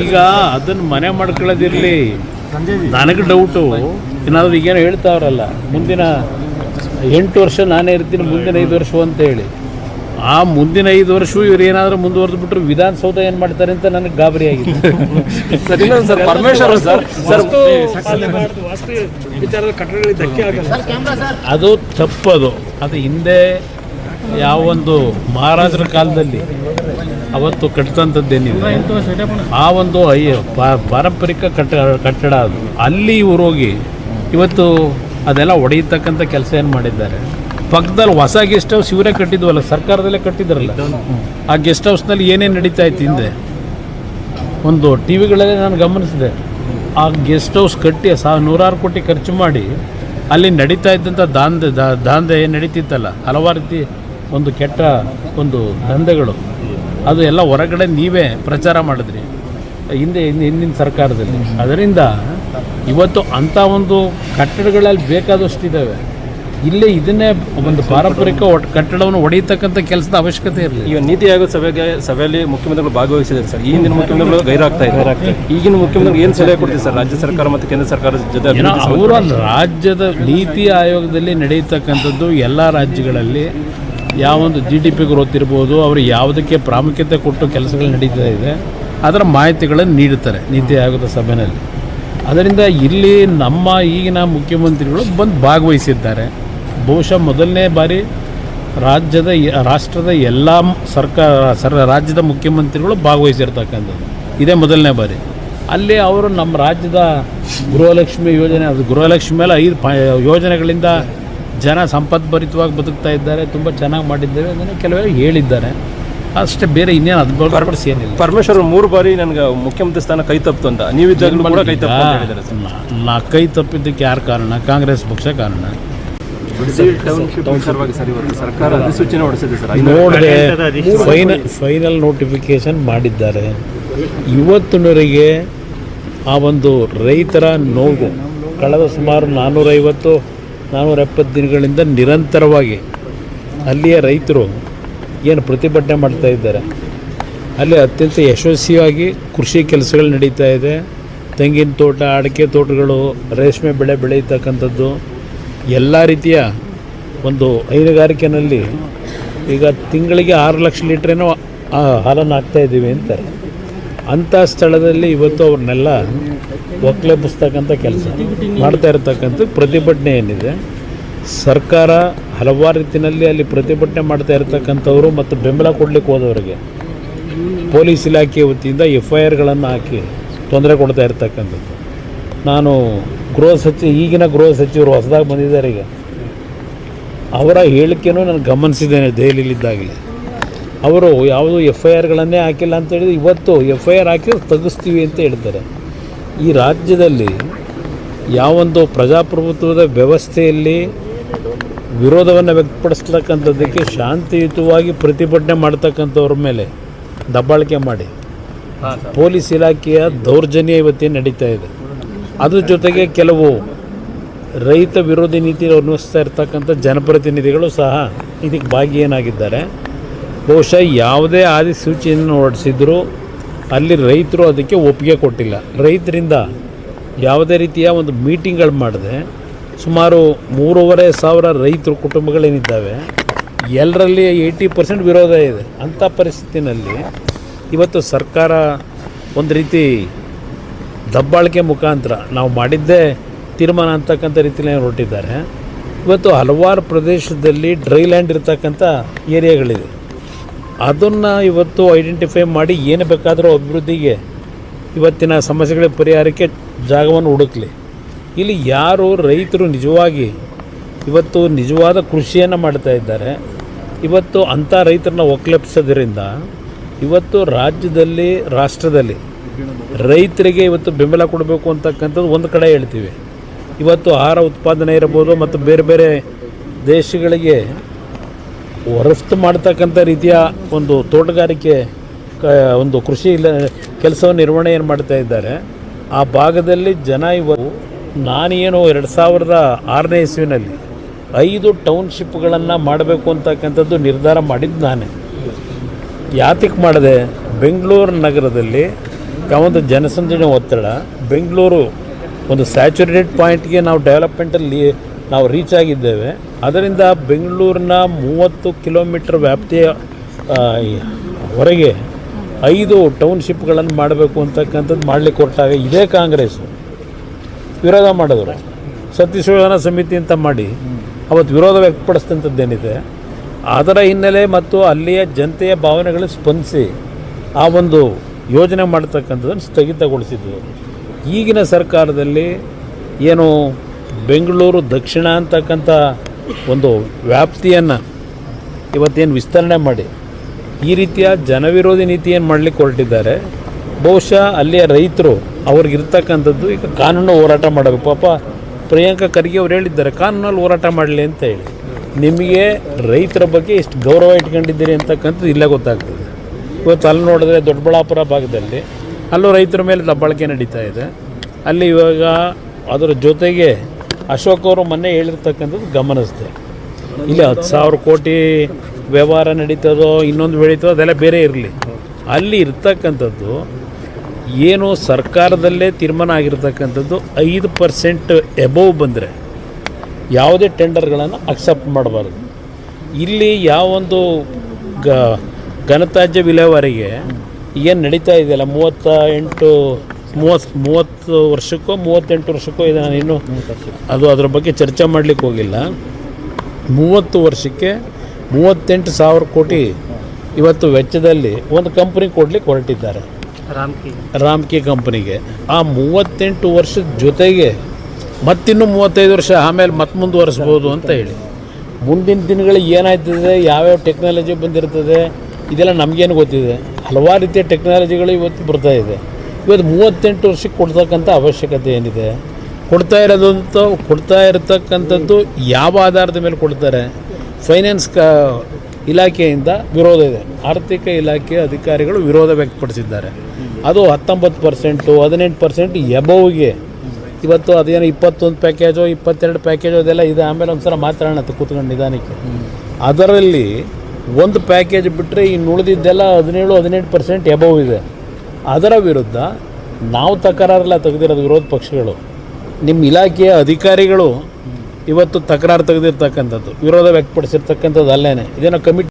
ಈಗ ಅದನ್ನು ಮನೆ ಮಾಡ್ಕೊಳ್ಳೋದಿರಲಿ, ನನಗೆ ಡೌಟು ಏನಾದರೂ ಈಗೇನು ಹೇಳ್ತಾವ್ರಲ್ಲ, ಮುಂದಿನ 8 ವರ್ಷ ನಾನೇ ಇರ್ತೀನಿ, ಮುಂದಿನ 5 ವರ್ಷ ಅಂತ ಹೇಳಿ. ಆ ಮುಂದಿನ 5 ವರ್ಷ ಇವ್ರು ಏನಾದರೂ ಮುಂದುವರೆದು ಬಿಟ್ಟರು ವಿಧಾನಸೌಧ ಏನು ಮಾಡ್ತಾರೆ ಅಂತ ನನಗೆ ಗಾಬರಿ ಆಗಿದೆ. ಅದು ತಪ್ಪದು. ಅದು ಹಿಂದೆ ಯಾವೊಂದು ಮಹಾರಾಜರ ಕಾಲದಲ್ಲಿ ಅವತ್ತು ಕಟ್ಟಿದಂಥದ್ದೇನಿದೆ ಆ ಒಂದು ಪಾರಂಪರಿಕ ಕಟ್ಟಡ ಅದು. ಅಲ್ಲಿ ಇವರು ಹೋಗಿ ಇವತ್ತು ಅದೆಲ್ಲ ಒಡೆಯತಕ್ಕಂಥ ಕೆಲಸ ಏನು ಮಾಡಿದ್ದಾರೆ. ಪಕ್ಕದಲ್ಲಿ ಹೊಸ ಗೆಸ್ಟ್ ಹೌಸ್ ಇವರೇ ಕಟ್ಟಿದ್ವಲ್ಲ, ಸರ್ಕಾರದಲ್ಲೇ ಕಟ್ಟಿದ್ರಲ್ಲ. ಆ ಗೆಸ್ಟ್ ಹೌಸ್ನಲ್ಲಿ ಏನೇನು ನಡೀತಾ ಇತ್ತು ಹಿಂದೆ, ಒಂದು ಟಿ ವಿಗಳಲ್ಲೇ ನಾನು ಗಮನಿಸಿದೆ. ಆ ಗೆಸ್ಟ್ ಹೌಸ್ ಕಟ್ಟಿ 100 ಕೋಟಿ ಖರ್ಚು ಮಾಡಿ ಅಲ್ಲಿ ನಡೀತಾ ಇದ್ದಂಥ ದಾಂಧೆ ಏನು ನಡೀತಿತ್ತಲ್ಲ, ಹಲವಾರು ರೀತಿ ಒಂದು ಕೆಟ್ಟ ಒಂದು ದಂಧೆಗಳು, ಅದು ಎಲ್ಲ ಹೊರಗಡೆ ನೀವೇ ಪ್ರಚಾರ ಮಾಡಿದ್ರಿ ಹಿಂದಿನ ಸರ್ಕಾರದಲ್ಲಿ. ಅದರಿಂದ ಇವತ್ತು ಅಂಥ ಒಂದು ಕಟ್ಟಡಗಳಲ್ಲಿ ಬೇಕಾದಷ್ಟಿದ್ದಾವೆ. ಇಲ್ಲೇ ಇದನ್ನೇ ಒಂದು ಪಾರಂಪರಿಕ ಕಟ್ಟಡವನ್ನು ಒಡೆಯತಕ್ಕಂಥ ಕೆಲಸದ ಅವಶ್ಯಕತೆ ಇರಲಿ. ಈಗ ನೀತಿ ಆಯೋಗ ಸಭೆಯಲ್ಲಿ ಮುಖ್ಯಮಂತ್ರಿಗಳು ಭಾಗವಹಿಸಿದ್ದಾರೆ ಸರ್. ಈ ಹಿಂದಿನ ಮುಖ್ಯಮಂತ್ರಿಗಳು ಗೈರಾಗ್ತಾ ಇದ್ದಾರೆ. ಈಗಿನ ಮುಖ್ಯಮಂತ್ರಿಗಳು ಏನು ಸಲಹೆ ಕೊಡ್ತೀವಿ ಸರ್ ರಾಜ್ಯ ಸರ್ಕಾರ ಮತ್ತು ಕೇಂದ್ರ ಸರ್ಕಾರದ ಜೊತೆ? ಅವರು ರಾಜ್ಯದ ನೀತಿ ಆಯೋಗದಲ್ಲಿ ನಡೆಯತಕ್ಕಂಥದ್ದು ಎಲ್ಲ ರಾಜ್ಯಗಳಲ್ಲಿ ಯಾವೊಂದು GDP ಗ್ರೋತ್ ಇರ್ಬೋದು, ಅವರು ಯಾವುದಕ್ಕೆ ಪ್ರಾಮುಖ್ಯತೆ ಕೊಟ್ಟು ಕೆಲಸಗಳು ನಡೀತಾ ಇದೆ ಅದರ ಮಾಹಿತಿಗಳನ್ನು ನೀಡುತ್ತಾರೆ ನೀತಿ ಆಯೋಗದ ಸಭೆಯಲ್ಲಿ. ಅದರಿಂದ ಇಲ್ಲಿ ನಮ್ಮ ಈಗಿನ ಮುಖ್ಯಮಂತ್ರಿಗಳು ಬಂದು ಭಾಗವಹಿಸಿದ್ದಾರೆ. ಬಹುಶಃ ಮೊದಲನೇ ಬಾರಿ ರಾಷ್ಟ್ರದ ಎಲ್ಲ ರಾಜ್ಯದ ಮುಖ್ಯಮಂತ್ರಿಗಳು ಭಾಗವಹಿಸಿರ್ತಕ್ಕಂಥದ್ದು ಇದೇ ಮೊದಲನೇ ಬಾರಿ. ಅಲ್ಲಿ ಅವರು ನಮ್ಮ ರಾಜ್ಯದ ಗೃಹಲಕ್ಷ್ಮಿ ಯೋಜನೆ, ಅದು ಗೃಹಲಕ್ಷ್ಮಿ ಮೇಲೆ 5 ಯೋಜನೆಗಳಿಂದ ಜನ ಸಂಪದ್ಭರಿತವಾಗಿ ಬದುಕ್ತಾ ಇದ್ದಾರೆ, ತುಂಬ ಚೆನ್ನಾಗಿ ಮಾಡಿದ್ದೇವೆ ಅದನ್ನು ಕೆಲವರು ಹೇಳಿದ್ದಾರೆ ಅಷ್ಟೇ. ಬೇರೆ ಇನ್ನೇನು ಅದು ಹೊರಪಡಿಸಿ ಏನಿಲ್ಲ. ಪರಮೇಶ್ವರ್ 3 ಬಾರಿ ನನಗೆ ಮುಖ್ಯಮಂತ್ರಿ ಸ್ಥಾನ ಕೈ ತಪ್ಪಿತು ಅಂತ ನೀವಿದ್ದಾಗಲೂ ಕೂಡ ಕೈ ತಪ್ಪು ಅಂತ ಹೇಳಿದ್ದಾರೆ ಸರ್. ನಾ ಕೈ ತಪ್ಪಿದ್ದಕ್ಕೆ ಯಾರು ಕಾರಣ? ಕಾಂಗ್ರೆಸ್ ಪಕ್ಷ ಕಾರಣ. ಸರ್ಕಾರ ಅಧಿಸೂಚನೆ ಹೊರಡಿಸಿದೆ ಸರ್. ನೋಡಿದೆ, ಫೈನಲ್ ನೋಟಿಫಿಕೇಶನ್ ಮಾಡಿದ್ದಾರೆ. ಇವತ್ತಿನವರೆಗೆ ಆ ಒಂದು ರೈತರ ನೋವು ಕಳೆದ ಸುಮಾರು 450-470 ದಿನಗಳಿಂದ ನಿರಂತರವಾಗಿ ಅಲ್ಲಿಯ ರೈತರು ಏನು ಪ್ರತಿಭಟನೆ ಮಾಡ್ತಾ ಇದ್ದಾರೆ. ಅಲ್ಲಿ ಅತ್ಯಂತ ಯಶಸ್ವಿಯಾಗಿ ಕೃಷಿ ಕೆಲಸಗಳು ನಡೀತಾ ಇದೆ. ತೆಂಗಿನ ತೋಟ, ಅಡಿಕೆ ತೋಟಗಳು, ರೇಷ್ಮೆ ಬೆಳೆ ಬೆಳೆಯತಕ್ಕಂಥದ್ದು, ಎಲ್ಲ ರೀತಿಯ ಒಂದು ಹೈನುಗಾರಿಕೆಯಲ್ಲಿ ಈಗ ತಿಂಗಳಿಗೆ 6 ಲಕ್ಷ ಲೀಟ್ರೇನೋ ಹಾಲನ್ನು ಹಾಕ್ತಾಯಿದ್ದೀವಿ ಅಂತಾರೆ. ಅಂಥ ಸ್ಥಳದಲ್ಲಿ ಇವತ್ತು ಅವ್ರನ್ನೆಲ್ಲ ಒಕ್ಕಲೆಬ್ಬಿಸ್ತಕ್ಕಂಥ ಕೆಲಸ ಮಾಡ್ತಾ ಇರತಕ್ಕಂಥ ಪ್ರತಿಭಟನೆ ಏನಿದೆ, ಸರ್ಕಾರ ಹಲವಾರು ರೀತಿಯಲ್ಲಿ ಅಲ್ಲಿ ಪ್ರತಿಭಟನೆ ಮಾಡ್ತಾ ಇರತಕ್ಕಂಥವ್ರು ಮತ್ತು ಬೆಂಬಲ ಕೊಡಲಿಕ್ಕೆ ಹೋದವರಿಗೆ ಪೊಲೀಸ್ ಇಲಾಖೆ ವತಿಯಿಂದ FIRಗಳನ್ನು ಹಾಕಿ ತೊಂದರೆ ಕೊಡ್ತಾ ಇರ್ತಕ್ಕಂಥದ್ದು. ನಾನು ಈಗಿನ ಗೃಹ ಸಚಿವರು ಹೊಸದಾಗಿ ಬಂದಿದ್ದಾರೆ, ಈಗ ಅವರ ಹೇಳಿಕೆನೂ ನಾನು ಗಮನಿಸಿದ್ದೇನೆ ದೆಹಲಿಯಲ್ಲಿದ್ದಾಗಲೇ. ಅವರು ಯಾವುದು FIRಗಳನ್ನೇ ಹಾಕಿಲ್ಲ ಅಂತ ಹೇಳಿದ್ರೆ ಇವತ್ತು FIR ಹಾಕಿ ತೆಗೆಸ್ತೀವಿ ಅಂತ ಹೇಳ್ತಾರೆ. ಈ ರಾಜ್ಯದಲ್ಲಿ ಯಾವೊಂದು ಪ್ರಜಾಪ್ರಭುತ್ವದ ವ್ಯವಸ್ಥೆಯಲ್ಲಿ ವಿರೋಧವನ್ನು ವ್ಯಕ್ತಪಡಿಸ್ತಕ್ಕಂಥದ್ದಕ್ಕೆ ಶಾಂತಿಯುತವಾಗಿ ಪ್ರತಿಭಟನೆ ಮಾಡ್ತಕ್ಕಂಥವ್ರ ಮೇಲೆ ದಬ್ಬಾಳಿಕೆ ಮಾಡಿ ಪೊಲೀಸ್ ಇಲಾಖೆಯ ದೌರ್ಜನ್ಯ ಇವತ್ತೇನು ನಡೀತಾ ಇದೆ. ಅದ್ರ ಜೊತೆಗೆ ಕೆಲವು ರೈತ ವಿರೋಧಿ ನೀತಿ ಅನ್ವಯಿಸ್ತಾ ಇರ್ತಕ್ಕಂಥ ಜನಪ್ರತಿನಿಧಿಗಳು ಸಹ ಇದಕ್ಕೆ ಭಾಗಿಯಾಗಿದ್ದಾರೆ. ಬಹುಶಃ ಯಾವುದೇ ಅಧಿಸೂಚನೆಯನ್ನು ಹೊರಡಿಸಿದ್ರು ಅಲ್ಲಿ ರೈತರು ಅದಕ್ಕೆ ಒಪ್ಪಿಗೆ ಕೊಟ್ಟಿಲ್ಲ. ರೈತರಿಂದ ಯಾವುದೇ ರೀತಿಯ ಒಂದು ಮೀಟಿಂಗ್ಗಳು ಮಾಡದೆ ಸುಮಾರು 3,500 ರೈತರು ಕುಟುಂಬಗಳೇನಿದ್ದಾವೆ ಎಲ್ಲರಲ್ಲಿ 80% ವಿರೋಧ ಇದೆ. ಅಂಥ ಪರಿಸ್ಥಿತಿನಲ್ಲಿ ಇವತ್ತು ಸರ್ಕಾರ ಒಂದು ರೀತಿ ದಬ್ಬಾಳಿಕೆ ಮುಖಾಂತರ ನಾವು ಮಾಡಿದ್ದೇ ತೀರ್ಮಾನ ಅಂತಕ್ಕಂಥ ರೀತಿಯಲ್ಲಿ ಹೊರಟಿದ್ದಾರೆ. ಇವತ್ತು ಹಲವಾರು ಪ್ರದೇಶದಲ್ಲಿ ಡ್ರೈ ಲ್ಯಾಂಡ್ ಇರ್ತಕ್ಕಂಥ ಏರಿಯಾಗಳಿದೆ. ಅದನ್ನು ಇವತ್ತು ಐಡೆಂಟಿಫೈ ಮಾಡಿ ಏನು ಬೇಕಾದರೂ ಅಭಿವೃದ್ಧಿಗೆ ಇವತ್ತಿನ ಸಮಸ್ಯೆಗಳ ಪರಿಹಾರಕ್ಕೆ ಜಾಗವನ್ನು ಹುಡುಕಲಿ. ಇಲ್ಲಿ ಯಾರು ರೈತರು ನಿಜವಾಗಿ ಇವತ್ತು ನಿಜವಾದ ಕೃಷಿಯನ್ನು ಮಾಡ್ತಾ ಇದ್ದಾರೆ, ಇವತ್ತು ಅಂಥ ರೈತರನ್ನ ಒಕ್ಕಲೆಬ್ಸೋದ್ರಿಂದ ಇವತ್ತು ರಾಜ್ಯದಲ್ಲಿ ರಾಷ್ಟ್ರದಲ್ಲಿ ರೈತರಿಗೆ ಇವತ್ತು ಬೆಂಬಲ ಕೊಡಬೇಕು ಅಂತಕ್ಕಂಥದ್ದು ಒಂದು ಕಡೆ ಹೇಳ್ತೀವಿ. ಇವತ್ತು ಆಹಾರ ಉತ್ಪಾದನೆ ಇರ್ಬೋದು ಮತ್ತು ಬೇರೆ ಬೇರೆ ದೇಶಗಳಿಗೆ ರಫ್ತು ಮಾಡ್ತಕ್ಕಂಥ ರೀತಿಯ ಒಂದು ತೋಟಗಾರಿಕೆ ಒಂದು ಕೃಷಿ ಕೆಲಸವನ್ನು ನಿರ್ವಹಣೆ ಏನು ಮಾಡ್ತಾ ಇದ್ದಾರೆ. ಆ ಭಾಗದಲ್ಲಿ ಜನ ಇವತ್ತು ನಾನೇನು 2006ನೇ ಇಸ್ವಿನಲ್ಲಿ 5 ಟೌನ್ಶಿಪ್ಗಳನ್ನು ಮಾಡಬೇಕು ಅಂತಕ್ಕಂಥದ್ದು ನಿರ್ಧಾರ ಮಾಡಿದ್ದು ನಾನೇ. ಯಾತಕ್ಕೆ ಮಾಡಿದೆ? ಬೆಂಗಳೂರು ನಗರದಲ್ಲಿ ಯಾವೊಂದು ಜನಸಂದಣಿ ಒತ್ತಡ, ಬೆಂಗಳೂರು ಒಂದು ಸ್ಯಾಚುರೇಟೆಡ್ ಪಾಯಿಂಟ್ಗೆ ನಾವು ಡೆವಲಪ್ಮೆಂಟಲ್ಲಿ ನಾವು ರೀಚ್ ಆಗಿದ್ದೇವೆ. ಅದರಿಂದ ಬೆಂಗಳೂರಿನ 30 ಕಿಲೋಮೀಟ್ರ್ ವ್ಯಾಪ್ತಿಯ ಹೊರಗೆ 5 ಟೌನ್ಶಿಪ್ಗಳನ್ನು ಮಾಡಬೇಕು ಅಂತಕ್ಕಂಥದ್ದು ಮಾಡಲಿಕ್ಕೆ ಹೊರಟಾಗ ಇದೇ ಕಾಂಗ್ರೆಸ್ಸು ವಿರೋಧ ಮಾಡಿದ್ರು. ಸತ್ಯಶೋಧನಾ ಸಮಿತಿ ಅಂತ ಮಾಡಿ ಅವತ್ತು ವಿರೋಧ ವ್ಯಕ್ತಪಡಿಸಿದಂಥದ್ದೇನಿದೆ ಅದರ ಹಿನ್ನೆಲೆ ಮತ್ತು ಅಲ್ಲಿಯ ಜನತೆಯ ಭಾವನೆಗಳು ಸ್ಪಂದಿಸಿ ಆ ಒಂದು ಯೋಜನೆ ಮಾಡ್ತಕ್ಕಂಥದ್ದನ್ನು ಸ್ಥಗಿತಗೊಳಿಸಿದ್ವು. ಈಗಿನ ಸರ್ಕಾರದಲ್ಲಿ ಏನು ಬೆಂಗಳೂರು ದಕ್ಷಿಣ ಅಂತಕ್ಕಂಥ ಒಂದು ವ್ಯಾಪ್ತಿಯನ್ನು ಇವತ್ತೇನು ವಿಸ್ತರಣೆ ಮಾಡಿ ಈ ರೀತಿಯ ಜನವಿರೋಧಿ ನೀತಿಯನ್ನು ಮಾಡಲಿಕ್ಕೆ ಹೊರಟಿದ್ದಾರೆ. ಬಹುಶಃ ಅಲ್ಲಿಯ ರೈತರು ಅವ್ರಿಗಿರ್ತಕ್ಕಂಥದ್ದು ಈಗ ಕಾನೂನು ಹೋರಾಟ ಮಾಡಬೇಕು. ಪಾಪ ಪ್ರಿಯಾಂಕಾ ಖರ್ಗೆ ಅವ್ರು ಹೇಳಿದ್ದಾರೆ ಕಾನೂನಲ್ಲಿ ಹೋರಾಟ ಮಾಡಲಿ ಅಂತ ಹೇಳಿ. ನಿಮಗೆ ರೈತರ ಬಗ್ಗೆ ಎಷ್ಟು ಗೌರವ ಇಟ್ಕೊಂಡಿದ್ದೀರಿ ಅಂತಕ್ಕಂಥದ್ದು ಇಲ್ಲೇ ಗೊತ್ತಾಗ್ತದೆ. ಇವತ್ತು ಅಲ್ಲಿ ನೋಡಿದ್ರೆ ದೊಡ್ಡಬಳ್ಳಾಪುರ ಭಾಗದಲ್ಲಿ ಅಲ್ಲೂ ರೈತರ ಮೇಲೆ ದಬ್ಬಾಳಿಕೆ ನಡೀತಾ ಇದೆ. ಅಲ್ಲಿ ಇವಾಗ ಅದರ ಜೊತೆಗೆ ಅಶೋಕ್ ಅವರು ಮೊನ್ನೆ ಹೇಳಿರ್ತಕ್ಕಂಥದ್ದು ಗಮನಿಸಿದೆ. ಇಲ್ಲಿ 10,000 ಕೋಟಿ ವ್ಯವಹಾರ ನಡೀತದೋ ಇನ್ನೊಂದು ಬೆಳೀತದೋ ಅದೆಲ್ಲ ಬೇರೆ ಇರಲಿ. ಅಲ್ಲಿ ಇರ್ತಕ್ಕಂಥದ್ದು ಏನು ಸರ್ಕಾರದಲ್ಲೇ ತೀರ್ಮಾನ ಆಗಿರ್ತಕ್ಕಂಥದ್ದು 5% ಎಬೋವ್ ಬಂದರೆ ಯಾವುದೇ ಟೆಂಡರ್ಗಳನ್ನು ಅಕ್ಸೆಪ್ಟ್ ಮಾಡಬಾರ್ದು. ಇಲ್ಲಿ ಯಾವೊಂದು ಘನತ್ಯಾಜ್ಯ ವಿಲೇವಾರಿಗೆ ಏನು ನಡೀತಾ ಇದೆಯಲ್ಲ 30 ವರ್ಷಕ್ಕೋ 38 ವರ್ಷಕ್ಕೋ ಇದೆ. ನಾನು ಇನ್ನೂ ಅದರ ಬಗ್ಗೆ ಚರ್ಚೆ ಮಾಡಲಿಕ್ಕೆ ಹೋಗಿಲ್ಲ. 30 ವರ್ಷಕ್ಕೆ 38,000 ಕೋಟಿ ಇವತ್ತು ವೆಚ್ಚದಲ್ಲಿ ಒಂದು ಕಂಪ್ನಿ ಕೊಡಲಿಕ್ಕೆ ಹೊರಟಿದ್ದಾರೆ, ರಾಮ್ಕಿ ಕಂಪ್ನಿಗೆ. ಆ 38 ವರ್ಷದ ಜೊತೆಗೆ ಮತ್ತಿನ್ನೂ 35 ವರ್ಷ ಆಮೇಲೆ ಮತ್ತೆ ಮುಂದುವರಿಸ್ಬೋದು ಅಂತ ಹೇಳಿ. ಮುಂದಿನ ದಿನಗಳಿಗೆ ಏನಾಯ್ತದೆ, ಯಾವ್ಯಾವ ಟೆಕ್ನಾಲಜಿ ಬಂದಿರ್ತದೆ ಇದೆಲ್ಲ ನಮಗೇನು ಗೊತ್ತಿದೆ. ಹಲವಾರು ರೀತಿಯ ಟೆಕ್ನಾಲಜಿಗಳು ಇವತ್ತು ಬರ್ತಾ ಇದೆ. ಇವತ್ತು 38 ವರ್ಷಕ್ಕೆ ಕೊಡ್ತಕ್ಕಂಥ ಅವಶ್ಯಕತೆ ಏನಿದೆ? ಕೊಡ್ತಾ ಇರತಕ್ಕಂಥದ್ದು ಯಾವ ಆಧಾರದ ಮೇಲೆ ಕೊಡ್ತಾರೆ? ಫೈನಾನ್ಸ್ ಇಲಾಖೆಯಿಂದ ವಿರೋಧ ಇದೆ. ಆರ್ಥಿಕ ಇಲಾಖೆ ಅಧಿಕಾರಿಗಳು ವಿರೋಧ ವ್ಯಕ್ತಪಡಿಸಿದ್ದಾರೆ. ಅದು 19%, 18% ಎಬೋವ್ಗೆ ಇವತ್ತು ಅದೇನೋ 21 ಪ್ಯಾಕೇಜೋ 22 ಪ್ಯಾಕೇಜೋ ಅದೆಲ್ಲ ಇದೆ. ಆಮೇಲೆ ಒಂದು ಸಲ ಮಾತಾಡೋಣ ಕೂತ್ಕೊಂಡು ನಿಧಾನಕ್ಕೆ. ಅದರಲ್ಲಿ ಒಂದು ಪ್ಯಾಕೇಜ್ ಬಿಟ್ಟರೆ ಇನ್ನು ಉಳಿದಿದ್ದೆಲ್ಲ 17-18% ಎಬೋವ್ ಇದೆ. ಅದರ ವಿರುದ್ಧ ನಾವು ತಕರಾರೆಲ್ಲ ತೆಗೆದಿರೋದು ವಿರೋಧ ಪಕ್ಷಗಳು, ನಿಮ್ಮ ಇಲಾಖೆಯ ಅಧಿಕಾರಿಗಳು ಇವತ್ತು ತಕರಾರು ತೆಗೆದಿರ್ತಕ್ಕಂಥದ್ದು, ವಿರೋಧ ವ್ಯಕ್ತಪಡಿಸಿರ್ತಕ್ಕಂಥದ್ದು ಅಲ್ಲೇನೆ. ಇದೇನೋ ಕಮಿಟಿ